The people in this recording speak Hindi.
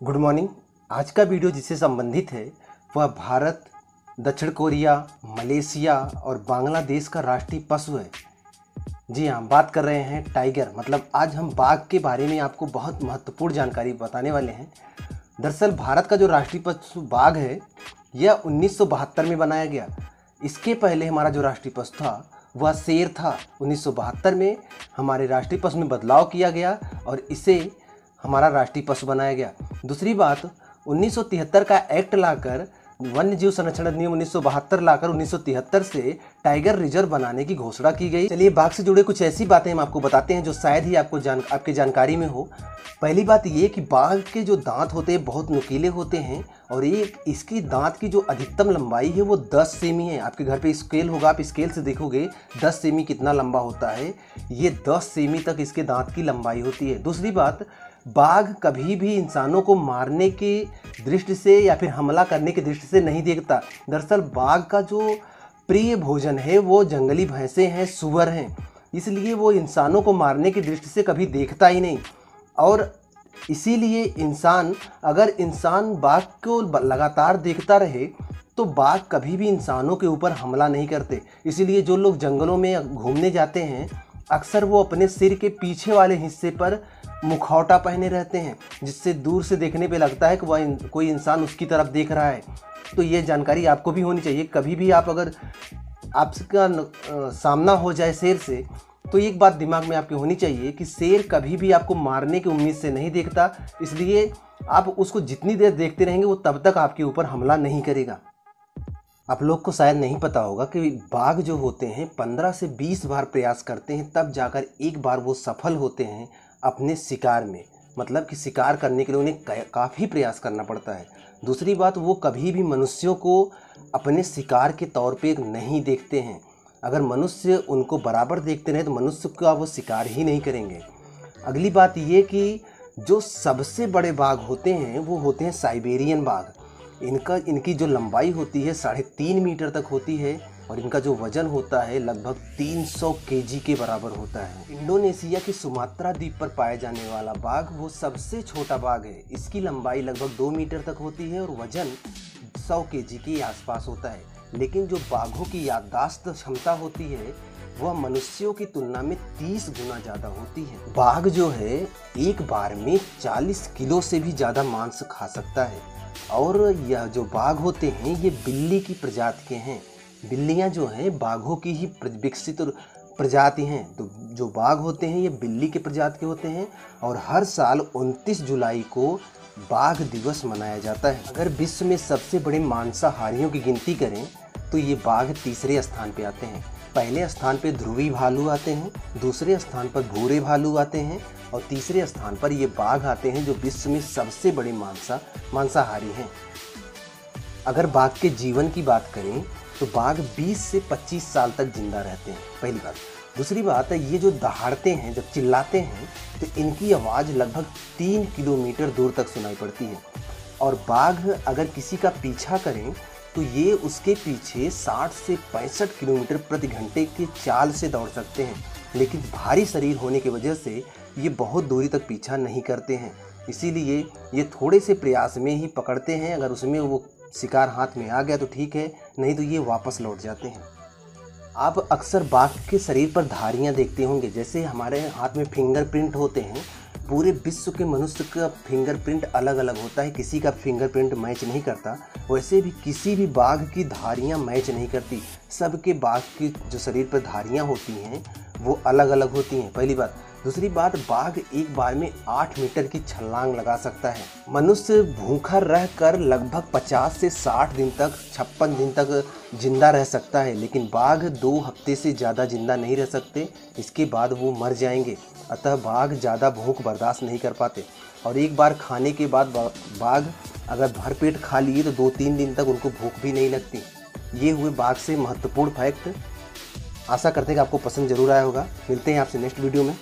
Good morning. आज का वीडियो जिससे संबंधित है वह भारत, दक्षिण कोरिया, मलेशिया और बांग्लादेश का राष्ट्रीय पशु है। जी हाँ, बात कर रहे हैं टाइगर। मतलब आज हम बाघ के बारे में आपको बहुत महत्वपूर्ण जानकारी बताने वाले हैं। दरअसल भारत का जो राष्ट्रीय पशु बाघ है यह 1972 में बनाया गया। इसके पहले हमारा जो राष्ट्रीय पशु था वह शेर था। 1972 में हमारे राष्ट्रीय पशु में बदलाव किया गया और इसे हमारा राष्ट्रीय पशु बनाया गया। दूसरी बात, 1973 का एक्ट लाकर, वन्य जीव संरक्षण अधिनियम 1972 लाकर 1973 से टाइगर रिजर्व बनाने की घोषणा की गई। चलिए बाघ से जुड़े कुछ ऐसी बातें हम आपको बताते हैं जो शायद ही आपके जानकारी में हो। पहली बात ये कि बाघ के जो दांत होते हैं बहुत नुकीले होते हैं और इसकी दांत की जो अधिकतम लंबाई है वो 10 सेमी है। आपके घर पे स्केल होगा, आप स्केल से देखोगे 10 सेमी कितना लंबा होता है। ये 10 सेमी तक इसके दांत की लंबाई होती है। दूसरी बात, बाघ कभी भी इंसानों को मारने की दृष्टि से या फिर हमला करने की दृष्टि से नहीं देखता। दरअसल बाघ का जो प्रिय भोजन है वो जंगली भैंसे हैं, सूअर हैं, इसलिए वो इंसानों को मारने की दृष्टि से कभी देखता ही नहीं। और इसीलिए अगर इंसान बाघ को लगातार देखता रहे तो बाघ कभी भी इंसानों के ऊपर हमला नहीं करते। इसीलिए जो लोग जंगलों में घूमने जाते हैं अक्सर वो अपने सिर के पीछे वाले हिस्से पर मुखौटा पहने रहते हैं, जिससे दूर से देखने पे लगता है कि वह कोई इंसान उसकी तरफ देख रहा है। तो ये जानकारी आपको भी होनी चाहिए। कभी भी अगर आपका सामना हो जाए शेर से तो एक बात दिमाग में आपकी होनी चाहिए कि शेर कभी भी आपको मारने की उम्मीद से नहीं देखता, इसलिए आप उसको जितनी देर देखते रहेंगे वो तब तक आपके ऊपर हमला नहीं करेगा। आप लोग को शायद नहीं पता होगा कि बाघ जो होते हैं 15 से 20 बार प्रयास करते हैं, तब जाकर एक बार वो सफल होते हैं अपने शिकार में। मतलब कि शिकार करने के लिए उन्हें काफ़ी प्रयास करना पड़ता है। दूसरी बात, वो कभी भी मनुष्यों को अपने शिकार के तौर पे नहीं देखते हैं। अगर मनुष्य उनको बराबर देखते रहे तो मनुष्य का वो शिकार ही नहीं करेंगे। अगली बात ये कि जो सबसे बड़े बाघ होते हैं वो होते हैं साइबेरियन बाघ। इनकी जो लंबाई होती है 3.5 मीटर तक होती है और इनका जो वजन होता है लगभग 300 केजी के बराबर होता है। इंडोनेशिया के सुमात्रा द्वीप पर पाया जाने वाला बाघ वो सबसे छोटा बाघ है। इसकी लंबाई लगभग 2 मीटर तक होती है और वजन 100 केजी के आसपास होता है। लेकिन जो बाघों की याददाश्त क्षमता होती है वह मनुष्यों की तुलना में 30 गुना ज़्यादा होती है। बाघ जो है एक बार में 40 किलो से भी ज़्यादा मांस खा सकता है। और यह जो बाघ होते हैं ये बिल्ली की प्रजाति के हैं। बिल्लियां जो हैं बाघों की ही विकसित प्रजाति हैं। तो जो बाघ होते हैं ये बिल्ली के प्रजाति के होते हैं और हर साल 29 जुलाई को बाघ दिवस मनाया जाता है। अगर विश्व में सबसे बड़े मांसाहारियों की गिनती करें तो ये बाघ तीसरे स्थान पे आते हैं। पहले स्थान पे ध्रुवी भालू आते हैं, दूसरे स्थान पर भूरे भालू आते हैं और तीसरे स्थान पर ये बाघ आते हैं जो विश्व में सबसे बड़े मांसाहारी हैं। अगर बाघ के जीवन की बात करें तो बाघ 20 से 25 साल तक जिंदा रहते हैं, पहली बात। दूसरी बात है ये जो दहाड़ते हैं, जब चिल्लाते हैं तो इनकी आवाज़ लगभग 3 किलोमीटर दूर तक सुनाई पड़ती है। और बाघ अगर किसी का पीछा करें तो ये उसके पीछे 60 से 65 किलोमीटर प्रति घंटे की चाल से दौड़ सकते हैं। लेकिन भारी शरीर होने की वजह से ये बहुत दूरी तक पीछा नहीं करते हैं, इसीलिए ये थोड़े से प्रयास में ही पकड़ते हैं। अगर उसमें वो शिकार हाथ में आ गया तो ठीक है, नहीं तो ये वापस लौट जाते हैं। आप अक्सर बाघ के शरीर पर धारियां देखते होंगे, जैसे हमारे हाथ में फिंगरप्रिंट होते हैं। पूरे विश्व के मनुष्य का फिंगरप्रिंट अलग अलग होता है, किसी का फिंगरप्रिंट मैच नहीं करता। वैसे भी किसी भी बाघ की धारियां मैच नहीं करती। सबके बाघ की जो शरीर पर धारियां होती हैं वो अलग अलग होती हैं, पहली बात। दूसरी बात, बाघ एक बार में 8 मीटर की छलांग लगा सकता है। मनुष्य भूखा रहकर लगभग 50 से 60 दिन तक, 56 दिन तक जिंदा रह सकता है, लेकिन बाघ 2 हफ्ते से ज़्यादा जिंदा नहीं रह सकते, इसके बाद वो मर जाएंगे। अतः बाघ ज़्यादा भूख बर्दाश्त नहीं कर पाते और एक बार खाने के बाद बाघ अगर भरपेट खा लिए तो 2-3 दिन तक उनको भूख भी नहीं लगती। ये हुए बाघ से महत्वपूर्ण फैक्ट। आशा करते हैं कि आपको पसंद जरूर आया होगा। मिलते हैं आपसे नेक्स्ट वीडियो में।